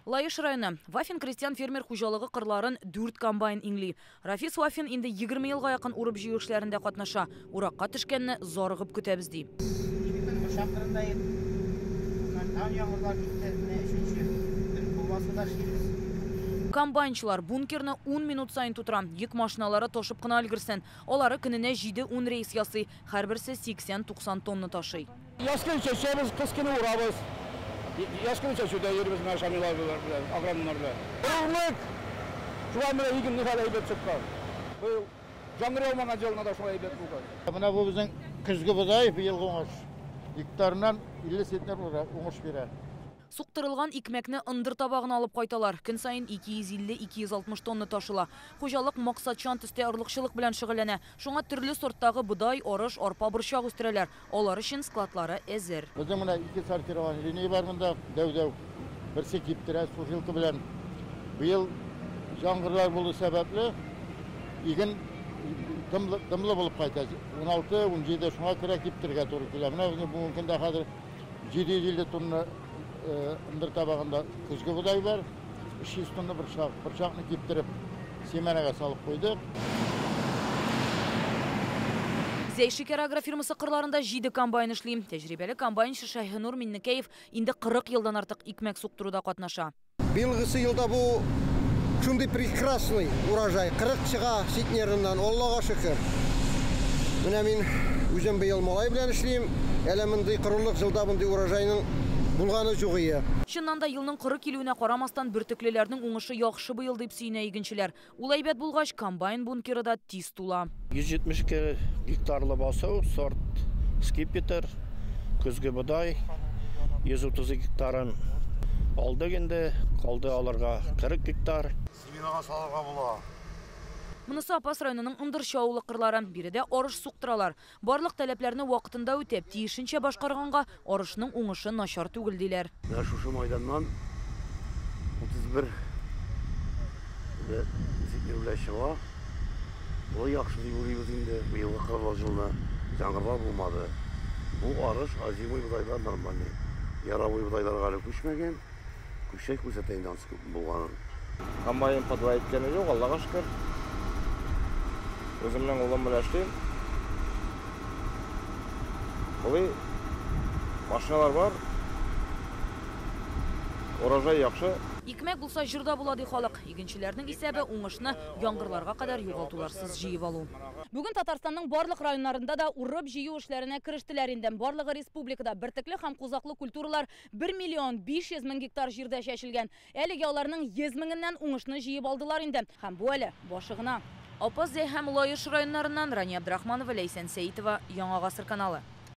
Лайыш районы. Вафин крестьян фермер хужалыгы кырларын 4 комбайн иңли. Рафис Вафин инде 20 елга якын урып җыю эшләрендә катнаша. Уракка төшкәнне зарыгып көтәбез ди. Комбайнчылар бункерны 10 минут сайын тутыра. Йөк машиналары ташып кына өлгерсен. Алары көненә 7-10 рейс ясый. Һәрберсе 80-90 тонна ташый. Яскын чәчәбез, кыскыны урабыз. Яскын чәчүдә йөрибез машиналар белән, агромнар белән. Урлык. Шулай менә игенне хәле әйбәт чыккан. Бу жаңгыр алмаган җылына да шулай әйбәт булган. Менә бу безнең көзге бодай быелгы уңыш. Гектарыннан 50 центнер уңыш бирә. Суктырылган икмәкне ындыр табагына алып кайталар. Көн сайын 250-260 тонна ташыла. Хуҗалык максатчан төстә орлыкчылык белән шөгыльләнә. Шуңа төрле сорттагы будай, арыш, арпа, борчак үстерәләр. Алар өчен складлары әзер. Безнең менә 2 сортирован линия бар монда. Дәү-дәү берсе киптерә сужилка белән. Быел жаңгырлар булу сәбәпле иген дымлы булып кайта. 16-17 шуңа күрә киптергә туры килә. Менә бу көндә хәзер 750 тонна ындыр табағында көзге будай бар, 300 тонна бұршақны кептіріп, семенеге салып қойдық. Зәй шикәр агрофирмасы кырларында 7 комбайн эшлим. Тәҗрибәле комбайнчы Шайхинур Миннекеев инде 40 елдан артык икмәк суктыруда катнаша. Билгысы елда бу шундый прекрасный урожай, 40 чыга ситнерыннан, Аллага шөкер. Менә мин үзем быел малай белән эшлим, әле мондый кырылык җылда мондый урожайның булганы юк ия. Чыннан да елның 40 килүенә карамастан бөртеклеләрнең уңышы яхшы быел дип сөенә игенчеләр. Ул әйбәт булгач, комбайн бункеры да тиз тула. 172 гектарлы басу, сорт скипетр, көзге будай, 130 гектарын алды инде, калды аларга 40 гектар. Семенага салырга була. Монысы Апас районының ындырчы авылы кырлары. Биредә арыш суктыралар. Барлык таләпләрне вакытында үтәп, тиешенчә башкарганга арышның уңышы начар түгел диләр. Шушы майданнан 31 зитнерләр чыга. Бу яхшы дип уйлыйбыз инде. Быелгы кырлар җылына жаңгырлар булмады. Бу арыш азимый будайлар нормальный. Яравый будайларга әле күчмәгән. Күчәк күрсәтәйдән булган. Комбайн подвайт иткәне юк, Аллага шөкер. Өзімнің ұлым білән эшлейм. Бұлай машиналар бар. Урожай яхшы. Икмәк булса җырда була ди халык. Игенчеләрнең исәбе уңышны яңгырларга кадәр югалтуларсыз җыеп алу. Бүген Татарстанның барлык районнарында да урып җыю эшләренә керештеләр инде. Барлыгы республикада бертекле һәм кузаклы культуралар 1 500 000 гектар җирдә чәчелгән. Әлегә аларның 100 000-ннән уңышны җыеп алдылар инде. Һәм бу әле башы гына. Апас һәм Лайыш районнарыннан Рания Абдрахманова, Ләйсән Сәйтова, Яңа гасыр каналы.